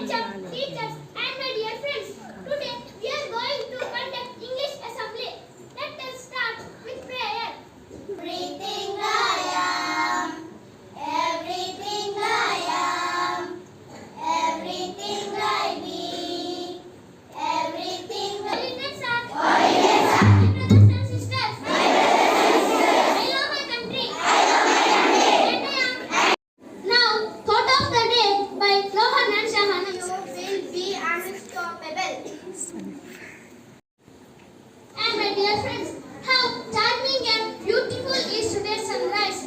HM, teachers, and my dear friends. Today we are going to conduct English assembly. Let us start with prayer. Everything I am, everything I am, everything I be, everything my brothers and sisters. I love my country. And I am. Now, thought of the day by Lohan and Shahana. You will be unstoppable. And my dear friends, how charming and beautiful is today's sunrise.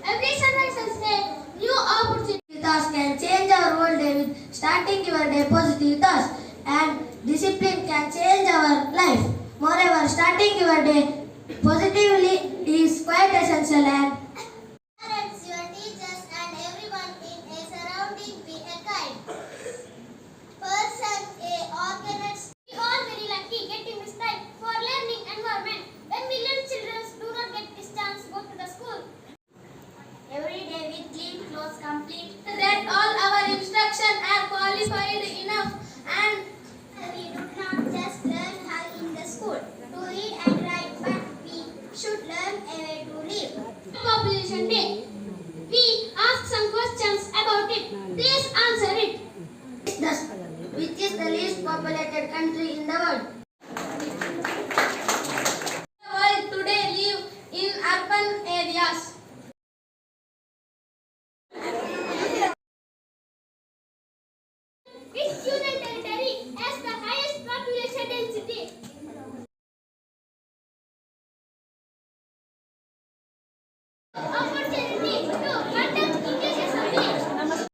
Every sunrise has a new opportunity. Thoughts can change our whole day with starting your day positive thoughts, and discipline can change our life. Moreover, starting your day positively is quite essential, and Parents, your teachers and everyone in a surrounding be a kind person, a organized. We all very lucky getting this time for learning environment. When million children do not get this chance go to the school. Every day with clean clothes complete. That all our instruction are qualified enough, and we do not just learn how in the school to read and write, but we should learn a way to live. Population Day. We ask some questions about it. Please answer it. thus, which is the least populated country in the world?